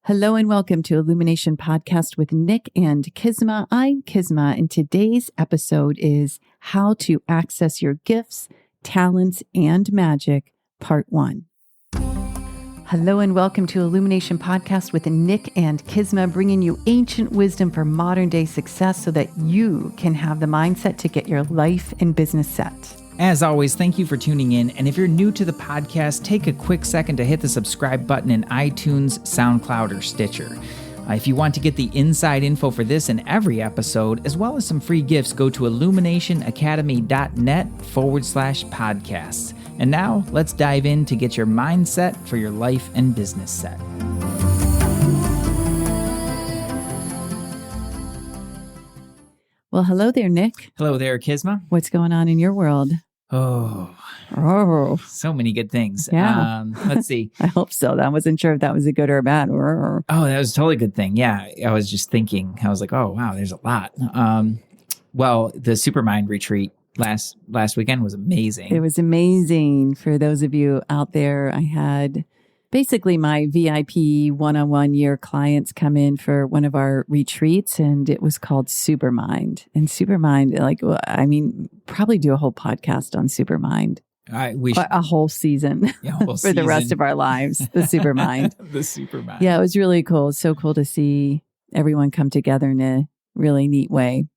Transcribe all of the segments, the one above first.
Hello and welcome to Illumination Podcast with Nick and Kisma. I'm Kisma, and today's episode is How to Access Your Gifts, Talents, and Magic, Part 1. Hello and welcome to Illumination Podcast with Nick and Kisma, bringing you ancient wisdom for modern day success so that you can have the mindset to get your life and business set. As always, thank you for tuning in. And if you're new to the podcast, take a quick second to hit the subscribe button in iTunes, SoundCloud, or Stitcher. If you want to get the inside info for this and every episode, as well as some free gifts, go to illuminationacademy.net/podcasts. And now let's dive in to get your mindset for your life and business set. Well, hello there, Nick. Hello there, Kisma. What's going on in your world? Oh, so many good things. Yeah. Let's see. I hope so. I wasn't sure if that was a good or a bad. Oh, that was a totally good thing. Yeah. I was just thinking, I was like, oh, wow, there's a lot. Well, the Supermind retreat last weekend was amazing. It was amazing. For those of you out there, I had basically my VIP one-on-one year clients come in for one of our retreats, and it was called Supermind. And Supermind, probably do a whole podcast on Supermind. A whole season, for the rest of our lives. The Supermind. The Supermind. Yeah, it was really cool. It's so cool to see everyone come together in a really neat way.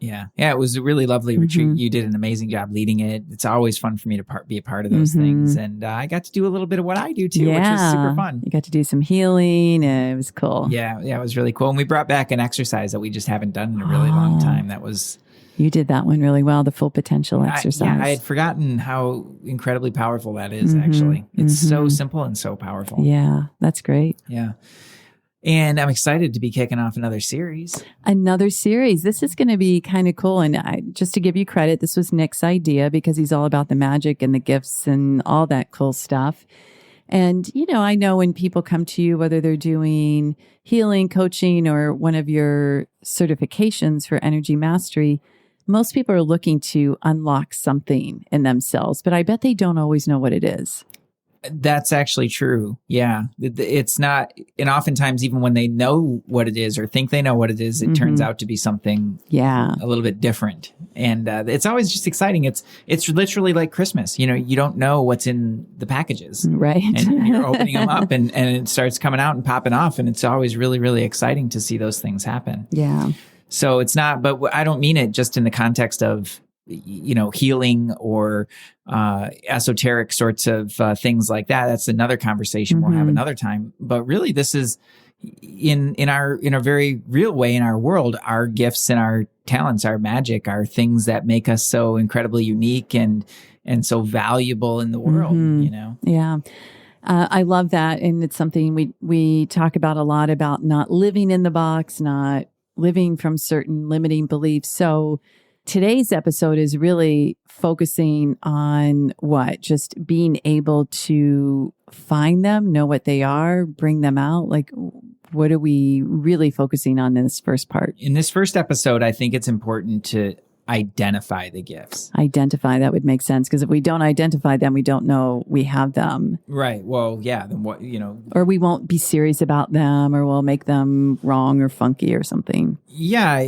Yeah. It was a really lovely retreat. You did an amazing job leading it. It's always fun for me to be a part of those things. And I got to do a little bit of what I do too, which was super fun. You got to do some healing. It was cool. Yeah, it was really cool. And we brought back an exercise that we just haven't done in a really long time. That was... You did that one really well, the full potential exercise. I had forgotten how incredibly powerful that is, actually. It's so simple and so powerful. Yeah, that's great. Yeah. And I'm excited to be kicking off another series. This is going to be kind of cool. And just to give you credit, this was Nick's idea because he's all about the magic and the gifts and all that cool stuff. And, I know when people come to you, whether they're doing healing, coaching, or one of your certifications for energy mastery, most people are looking to unlock something in themselves, but I bet they don't always know what it is. That's actually true. Yeah. It's not, and oftentimes even when they know what it is or think they know what it is, it turns out to be something a little bit different. And it's always just exciting. It's literally like Christmas. You don't know what's in the packages. Right. And you're opening them up and it starts coming out and popping off. And it's always really, really exciting to see those things happen. Yeah. So it's not, but I don't mean it just in the context of, healing or esoteric sorts of things like that. That's another conversation we'll have another time. But really, this is in a very real way in our world, our gifts and our talents, our magic, are things that make us so incredibly unique and so valuable in the world. Yeah. I love that, and it's something we talk about a lot, about not living in the box, not living from certain limiting beliefs. So today's episode is really focusing on just being able to find them, know what they are, bring them out. Like, what are we really focusing on in this first part? In this first episode, I think it's important to identify the gifts. Identify, that would make sense. Because if we don't identify them, we don't know we have them. Right. Well, yeah. Then what, Or we won't be serious about them, or we'll make them wrong or funky or something. Yeah.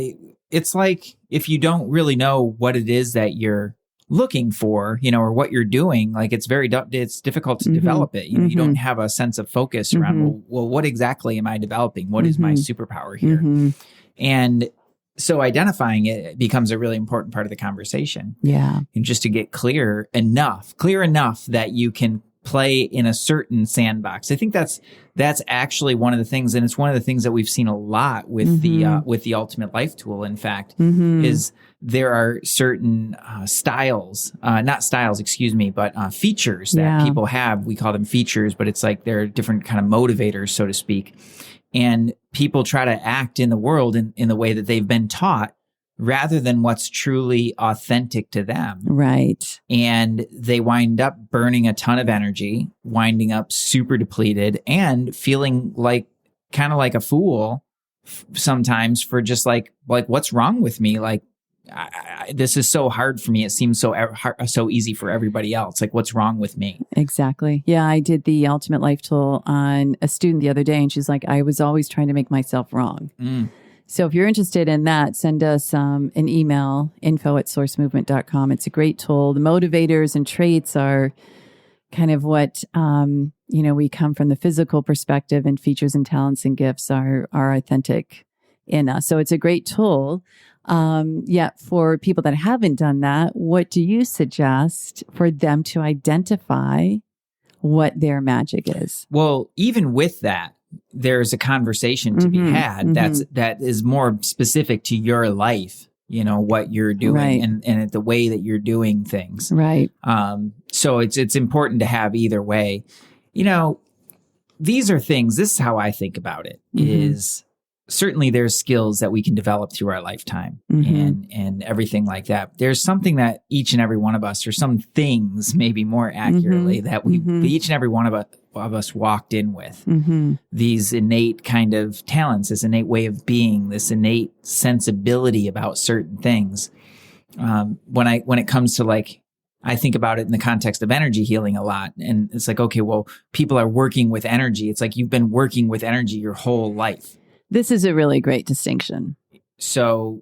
It's like if you don't really know what it is that you're looking for, or what you're doing, like it's difficult to develop it. You don't have a sense of focus around, well, what exactly am I developing? What is my superpower here? And so identifying it becomes a really important part of the conversation. Yeah. And just to get clear enough that you can play in a certain sandbox. I think that's actually one of the things, and it's one of the things that we've seen a lot with the Ultimate Life Tool. In fact, is there are certain features that people have. We call them features, but it's like they're different kind of motivators, so to speak. And people try to act in the world in the way that they've been taught, rather than what's truly authentic to them. Right. And they wind up burning a ton of energy, winding up super depleted, and feeling kind of like a fool sometimes for just like what's wrong with me? Like, this is so hard for me. It seems so easy for everybody else. Like, what's wrong with me? Exactly. Yeah, I did the Ultimate Life Tool on a student the other day, and she's like, I was always trying to make myself wrong. So if you're interested in that, send us an email, info@sourcemovement.com. It's a great tool. The motivators and traits are kind of what, we come from the physical perspective, and features and talents and gifts are authentic in us. So it's a great tool. For people that haven't done that, what do you suggest for them to identify what their magic is? Well, even with that, there's a conversation to be had that is more specific to your life, what you're doing and the way that you're doing things. Right. So it's important to have either way. These are things, this is how I think about it, is certainly there's skills that we can develop through our lifetime and everything like that. There's something that each and every one of us, or some things maybe more accurately, that we each and every one of us walked in with. These innate kind of talents, this innate way of being, this innate sensibility about certain things. When it comes to, like, I think about it in the context of energy healing a lot. And it's like, okay, well, people are working with energy. It's like you've been working with energy your whole life. This is a really great distinction. So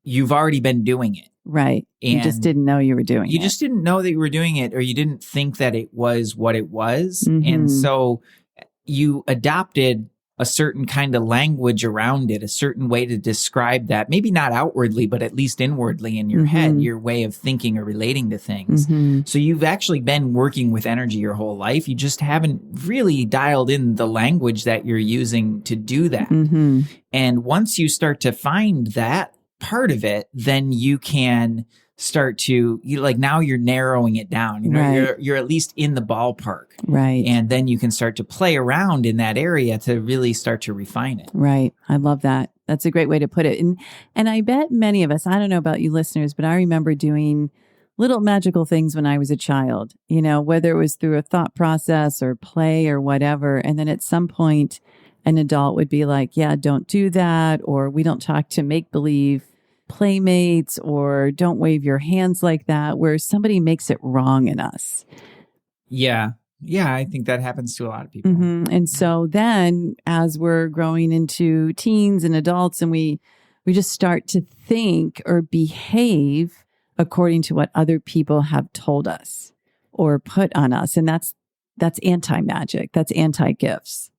you've already been doing it. Right. And you just didn't know you were doing it. You just didn't know that you were doing it, or you didn't think that it was what it was. And so you adopted a certain kind of language around it, a certain way to describe that, maybe not outwardly, but at least inwardly in your head, your way of thinking or relating to things. So you've actually been working with energy your whole life. You just haven't really dialed in the language that you're using to do that. And once you start to find that part of it, then you can start to, now you're narrowing it down. You're at least in the ballpark. Right. And then you can start to play around in that area to really start to refine it. Right. I love that. That's a great way to put it. And I bet many of us, I don't know about you listeners, but I remember doing little magical things when I was a child, whether it was through a thought process or play or whatever. And then at some point, an adult would be like, yeah, don't do that. Or we don't talk to make-believe playmates, or don't wave your hands like that, where somebody makes it wrong in us. Yeah. I think that happens to a lot of people. And so then as we're growing into teens and adults, and we just start to think or behave according to what other people have told us or put on us. And that's anti-magic. That's anti-gifts.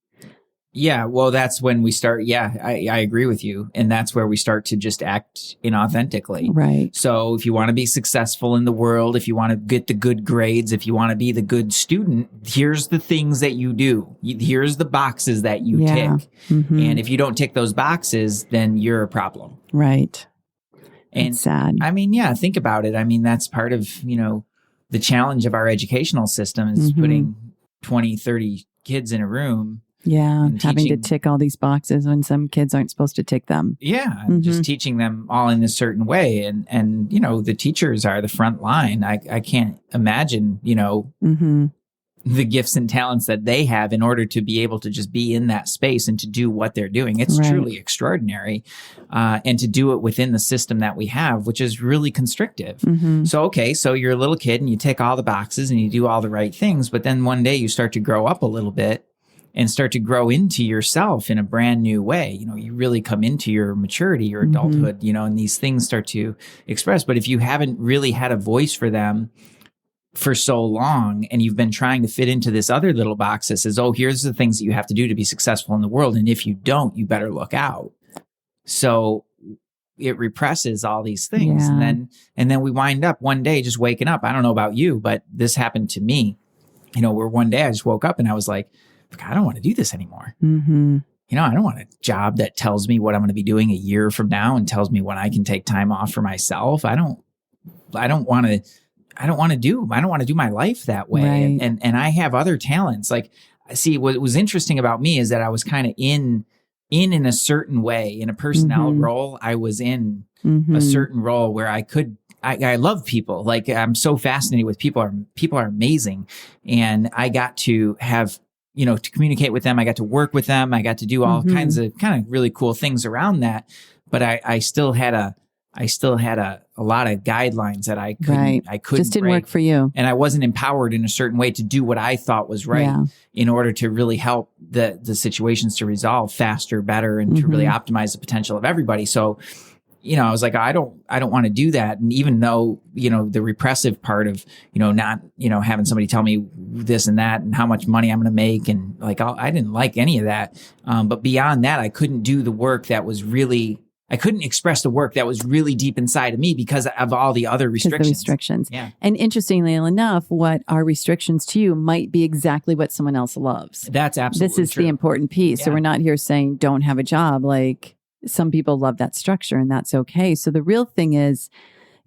Yeah, well, that's when we start. Yeah, I agree with you. And that's where we start to just act inauthentically. Right. So if you want to be successful in the world, if you want to get the good grades, if you want to be the good student, here's the things that you do. Here's the boxes that you tick. And if you don't tick those boxes, then you're a problem. Right. And it's sad. I mean, yeah, think about it. I mean, that's part of, the challenge of our educational system is putting 20, 30 kids in a room. Yeah, having to tick all these boxes when some kids aren't supposed to tick them. Yeah, just teaching them all in a certain way. And the teachers are the front line. I can't imagine, the gifts and talents that they have in order to be able to just be in that space and to do what they're doing. It's truly extraordinary. And to do it within the system that we have, which is really constrictive. So you're a little kid and you tick all the boxes and you do all the right things. But then one day you start to grow up a little bit and start to grow into yourself in a brand new way. You really come into your maturity, your adulthood, and these things start to express. But if you haven't really had a voice for them for so long, and you've been trying to fit into this other little box that says, oh, here's the things that you have to do to be successful in the world. And if you don't, you better look out. So it represses all these things. Yeah. And then we wind up one day just waking up. I don't know about you, but this happened to me, where one day I just woke up and I was like, I don't want to do this anymore. I don't want a job that tells me what I'm going to be doing a year from now and tells me when I can take time off for myself. I don't want to do my life that way. Right. And I have other talents. Like, see, what was interesting about me is that I was kind of in a certain way, in a personnel role. I was in a certain role where I love people. Like, I'm so fascinated with people. People are amazing. And I got to have, to communicate with them. I got to work with them. I got to do all kinds of really cool things around that. But I still had I still had a lot of guidelines that I Right. couldn't Just didn't break. work for you. And I wasn't empowered in a certain way to do what I thought was right Yeah. in order to really help the situations to resolve faster, better, and to really optimize the potential of everybody. So, I was like, I don't want to do that. And even though, the repressive part of, not, having somebody tell me this and that and how much money I'm going to make. And like, I didn't like any of that. But beyond that, I couldn't do the work that was really, I couldn't express the work that was really deep inside of me because of all the other restrictions. The restrictions. Yeah. And interestingly enough, what are restrictions to you might be exactly what someone else loves. That's absolutely This is true. the important piece. So Yeah. we're not here saying don't have a job. Like some people love that structure and that's okay. So the real thing is,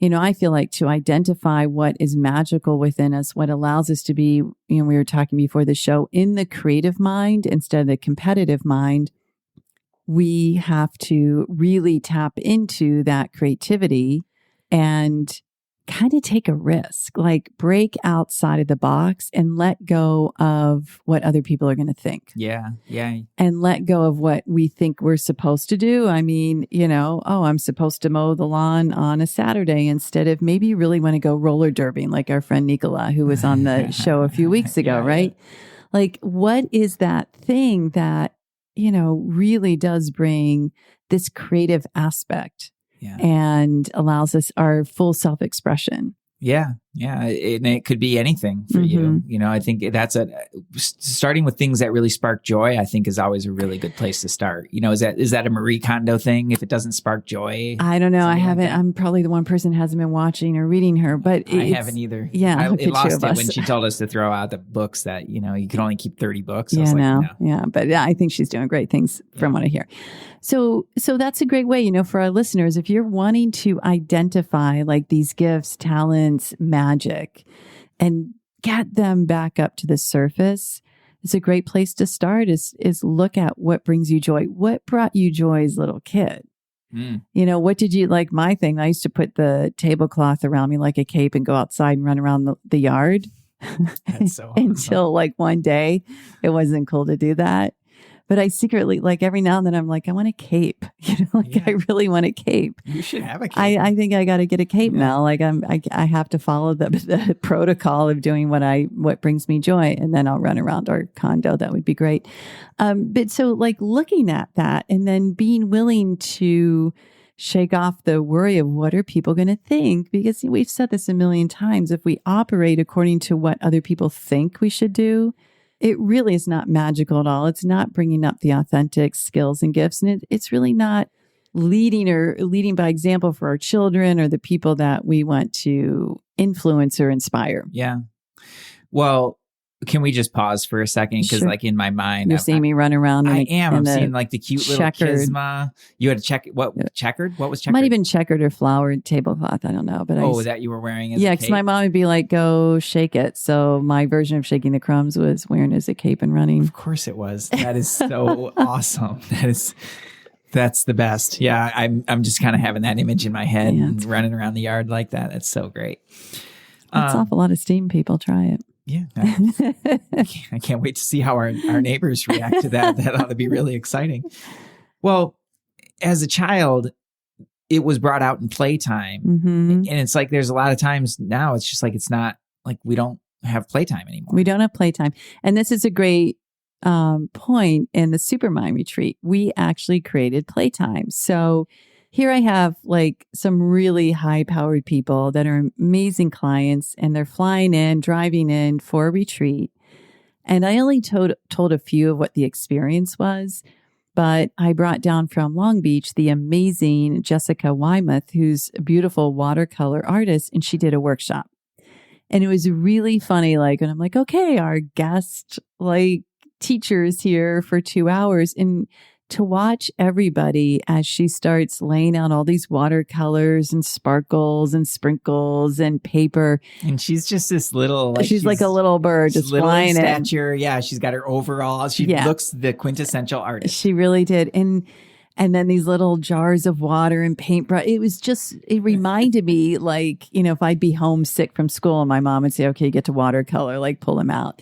I feel like to identify what is magical within us, what allows us to be, we were talking before the show, in the creative mind instead of the competitive mind, we have to really tap into that creativity and kind of take a risk, like break outside of the box and let go of what other people are going to think. Yeah. Yeah. And let go of what we think we're supposed to do. I mean, I'm supposed to mow the lawn on a Saturday instead of maybe you really want to go roller derbying, like our friend Nicola, who was on the show a few weeks ago, Yeah, right? yeah. Like, what is that thing that, really does bring this creative aspect and allows us our full self-expression? Yeah. Yeah. And it could be anything for you. I think that's starting with things that really spark joy, I think is always a really good place to start. Is that a Marie Kondo thing? If it doesn't spark joy? I don't know. I haven't, like I'm probably the one person who hasn't been watching or reading her, but I haven't either. Yeah. It lost it when she told us to throw out the books that, you can only keep 30 books. I was like, no. Yeah. But I think she's doing great things from what I hear. So that's a great way, for our listeners, if you're wanting to identify like these gifts, talents, magic, and get them back up to the surface, it's a great place to start is look at what brings you joy. What brought you joy as a little kid? What did you like? My thing, I used to put the tablecloth around me like a cape and go outside and run around the yard. That's so awesome. Until like one day it wasn't cool to do that. But I secretly, like every now and then I'm like, I want a cape. I really want a cape. You should have a cape. I think I got to get a cape now. Like I have to follow the protocol of doing what brings me joy. And then I'll run around our condo. That would be great. But so like looking at that and then being willing to shake off the worry of what are people going to think? Because we've said this a million times. If we operate according to what other people think we should do, it really is not magical at all. It's not bringing up the authentic skills and gifts. And it's really not leading by example for our children or the people that we want to influence or inspire. Yeah. Well, can we just pause for a second? Because Sure. like in my mind, You're seeing me run around. I am. I'm the seeing like the cute little checkered- Kisma. You had to check checkered? What was checkered? Might have been checkered or flowered tablecloth. I don't know. But that you were wearing as a because cape? my mom would be like, go shake it. So my version of shaking the crumbs was wearing as a cape and running. Of course it was. That is so awesome. That's the best. Yeah, I'm just kind of having that image in my head and running around the yard like that. That's so great. That's off a lot of steam. People try it. Yeah. I can't wait to see how our neighbors react to that. That ought to be really exciting. Well, as a child, it was brought out in playtime. And it's like there's a lot of times now it's just like it's not like we don't have playtime anymore. We don't have playtime. And this is a great point in the Supermind retreat. We actually created playtime. So here I have like some really high powered people that are amazing clients and they're flying in, driving in for a retreat. And I only told a few of what the experience was, but I brought down from Long Beach the amazing Jessica Wymuth, who's a beautiful watercolor artist, and she did a workshop. And it was really funny, like, and I'm like, okay, our guest, like, teachers here for 2 hours, and to watch everybody as she starts laying out all these watercolors and sparkles and sprinkles and paper. And she's just this little, like, she's like a little bird just little flying in in. stature. Yeah, she's got her overalls. She looks the quintessential artist. She really did. And then these little jars of water and paintbrush. It reminded me, like, if I'd be homesick from school and my mom would say, okay, get to watercolor, like pull them out.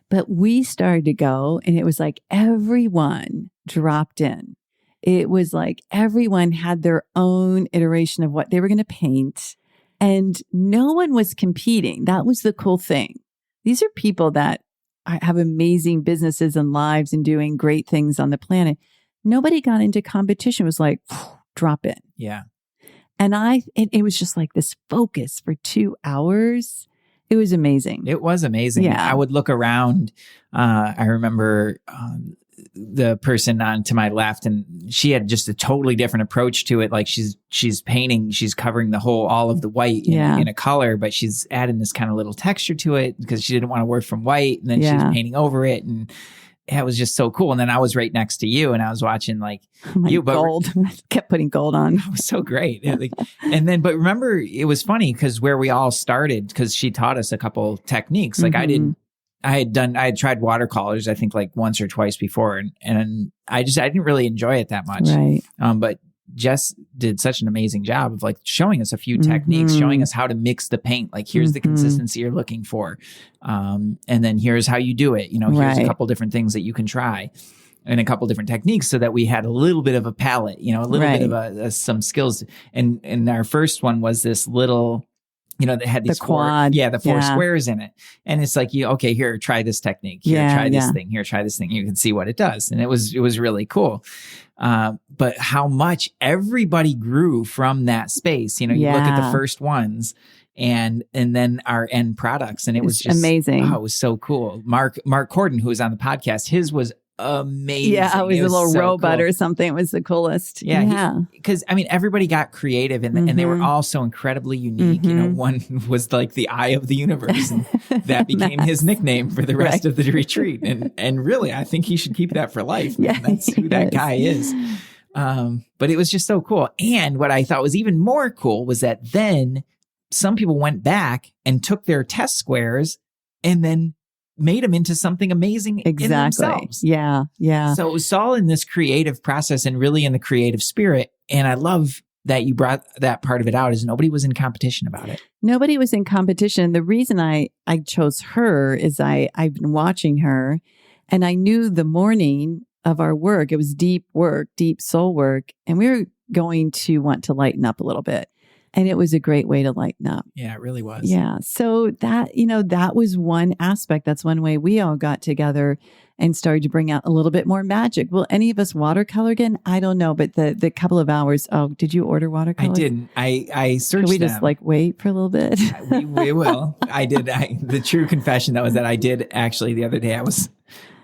But we started to go and it was like everyone dropped in. It was like everyone had their own iteration of what they were going to paint, and no one was competing. That was the cool thing. These are people that have amazing businesses and lives and doing great things on the planet. Nobody got into competition. It was like, drop in. Yeah. And it was just like this focus for 2 hours. It was amazing. It was amazing. Yeah. I would look around. I remember the person on to my left, and she had just a totally different approach to it. Like she's painting, she's covering all of the white in a color, but she's adding this kind of little texture to it because she didn't want to work from white. And then she was painting over it, and it was just so cool. And then I was right next to you, and I was watching gold. I kept putting gold on. It was so great. But remember, it was funny because where we all started, because she taught us a couple techniques. Like I had tried watercolors, I think like once or twice before. And I didn't really enjoy it that much. Right. But Jess did such an amazing job of like showing us a few techniques, showing us how to mix the paint. Like, here's the consistency you're looking for. And then here's how you do it. Here's a couple different things that you can try and a couple different techniques, so that we had a little bit of a palette, a little bit of some skills. And our first one was this little, that had these the four squares in it. And it's like, here, try this technique. Here, try this thing. Here, try this thing. You can see what it does. And it was really cool. But how much everybody grew from that space. You look at the first ones and then our end products. And it was just amazing. Oh, it was so cool. Mark Corden, who was on the podcast, his was amazing. Yeah, it was a little robot or something. It was the coolest. Yeah. Because everybody got creative and they were all so incredibly unique. One was like the eye of the universe, and that became his nickname for the rest of the retreat. And really, I think he should keep that for life. Yeah, that's who that guy is. But it was just so cool. And what I thought was even more cool was that then some people went back and took their test squares and then made them into something amazing in themselves. Yeah. So it was all in this creative process and really in the creative spirit. And I love that you brought that part of it out, is nobody was in competition about it. Nobody was in competition. The reason I chose her is I've been watching her, and I knew the morning of our work, it was deep work, deep soul work, and we were going to want to lighten up a little bit. And it was a great way to lighten up. Yeah, it really was. Yeah. So that, that was one aspect. That's one way we all got together and started to bring out a little bit more magic. Will any of us watercolor again? I don't know. But the couple of hours, did you order watercolors? I didn't. I searched Can we just wait for a little bit? we will. I did. The true confession, that was that I did actually the other day.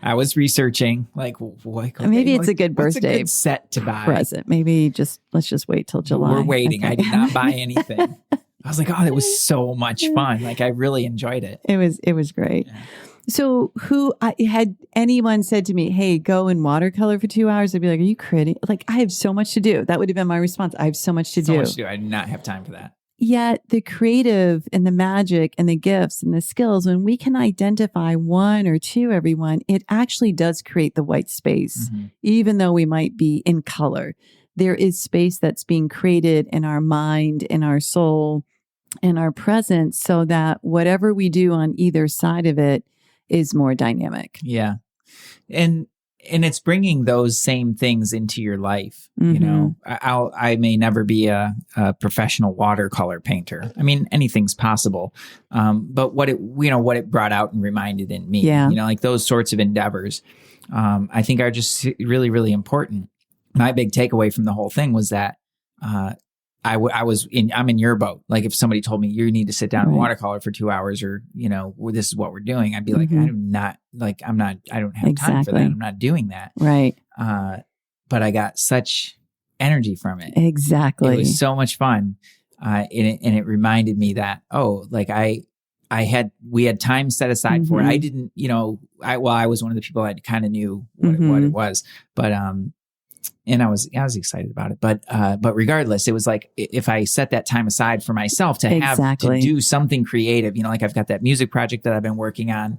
I was researching maybe it's a good birthday good set to buy present. Maybe let's just wait till July. We're waiting. Okay. I did not buy anything. I was like, it was so much fun. Like, I really enjoyed it. It was great. Yeah. So had anyone said to me, hey, go and watercolor for 2 hours? I'd be like, are you kidding? Like, I have so much to do. That would have been my response. I have so much to do. I do not have time for that. Yet the creative and the magic and the gifts and the skills, when we can identify one or two, everyone, it actually does create the white space. Even though we might be in color, there is space that's being created in our mind, in our soul, in our presence, so that whatever we do on either side of it is more dynamic. Yeah. And it's bringing those same things into your life. I may never be a professional watercolor painter. I mean, anything's possible. But what it brought out and reminded in me, like those sorts of endeavors, I think are just really, really important. My big takeaway from the whole thing was that, I'm in your boat. Like, if somebody told me you need to sit down and watercolor for 2 hours, or, this is what we're doing, I'd be like, I don't have time for that. I'm not doing that. Right. But I got such energy from it. Exactly. It was so much fun. And it reminded me that, we had time set aside for it. I didn't, I was one of the people that kind of knew what it was, but, and I was excited about it, but regardless, it was like, if I set that time aside for myself to have to do something creative, like I've got that music project that I've been working on,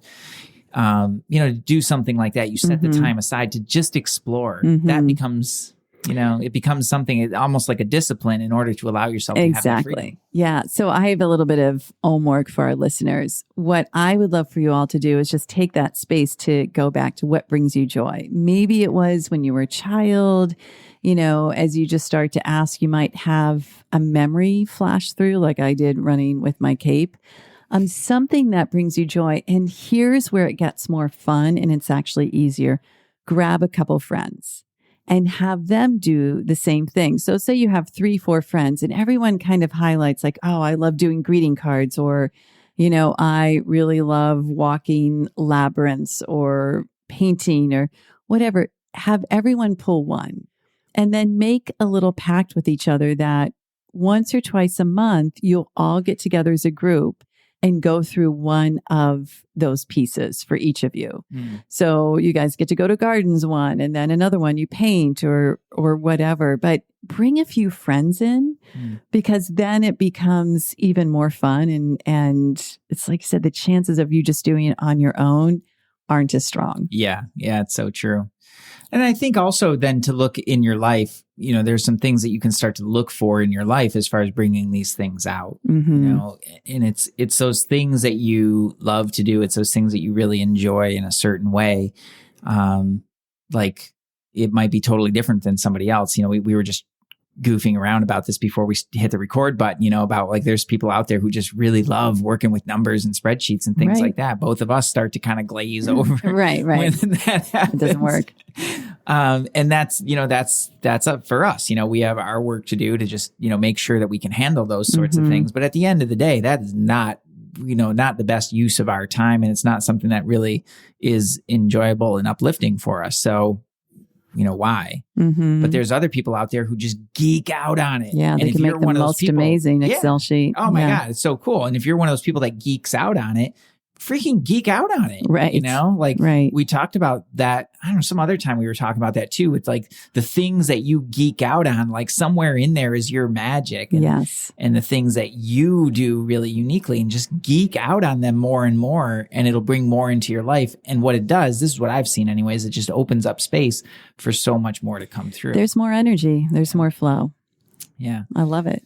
to do something like that, you set the time aside to just explore. That becomes It becomes something almost like a discipline in order to allow yourself to have that freedom. Yeah. So I have a little bit of homework for our listeners. What I would love for you all to do is just take that space to go back to what brings you joy. Maybe it was when you were a child, as you just start to ask, you might have a memory flash through like I did running with my cape. Something that brings you joy. And here's where it gets more fun and it's actually easier. Grab a couple friends and have them do the same thing. So say you have 3-4 friends and everyone kind of highlights like, oh, I love doing greeting cards, or, I really love walking labyrinths or painting or whatever. Have everyone pull one and then make a little pact with each other that once or twice a month, you'll all get together as a group and go through one of those pieces for each of you. So you guys get to go to gardens one, and then another one you paint or whatever, but bring a few friends in because then it becomes even more fun. And it's like you said, the chances of you just doing it on your own aren't as strong. Yeah. Yeah. It's so true. And I think also then to look in your life, there's some things that you can start to look for in your life as far as bringing these things out, and it's those things that you love to do. It's those things that you really enjoy in a certain way. Like it might be totally different than somebody else. We were just goofing around about this before we hit the record button, about like there's people out there who just really love working with numbers and spreadsheets and things like that. Both of us start to kind of glaze over. Right. When that happens. It doesn't work. And that's up for us. We have our work to do to just, make sure that we can handle those sorts of things. But at the end of the day, that is not the best use of our time. And it's not something that really is enjoyable and uplifting for us. So, why? But there's other people out there who just geek out on it. Yeah, they can make the most amazing Excel sheet. Oh my God, it's so cool. And if you're one of those people that geeks out on it, freaking geek out on it. Right. We talked about that. I don't know, some other time we were talking about that too. It's like the things that you geek out on, like somewhere in there is your magic. And, yes. And the things that you do really uniquely, and just geek out on them more and more, and it'll bring more into your life. And what it does, this is what I've seen anyways, it just opens up space for so much more to come through. There's more energy. There's more flow. Yeah. I love it.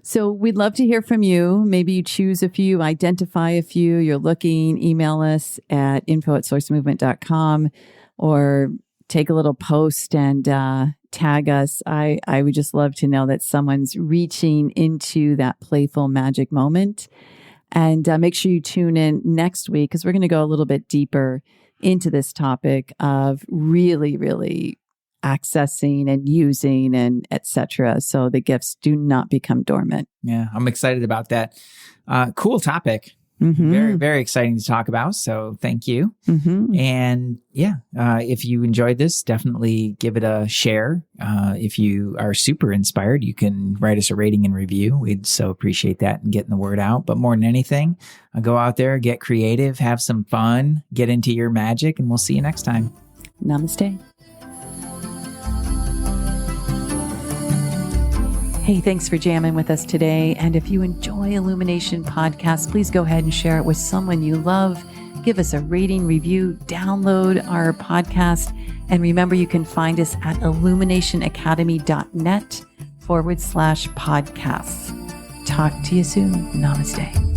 So we'd love to hear from you. Maybe you choose a few, identify a few, you're looking, email us at info@sourcemovement.com or take a little post and tag us. I would just love to know that someone's reaching into that playful magic moment. And make sure you tune in next week because we're going to go a little bit deeper into this topic of really, really accessing and using and etc. So the gifts do not become dormant. Yeah, I'm excited about that. Cool topic. Very, very exciting to talk about. So thank you. And yeah, if you enjoyed this, definitely give it a share. If you are super inspired, you can write us a rating and review. We'd so appreciate that and getting the word out. But more than anything, go out there, get creative, have some fun, get into your magic, and we'll see you next time. Namaste. Hey, thanks for jamming with us today. And if you enjoy Illumination Podcast, please go ahead and share it with someone you love. Give us a rating, review, download our podcast. And remember, you can find us at illuminationacademy.net/podcasts. Talk to you soon. Namaste.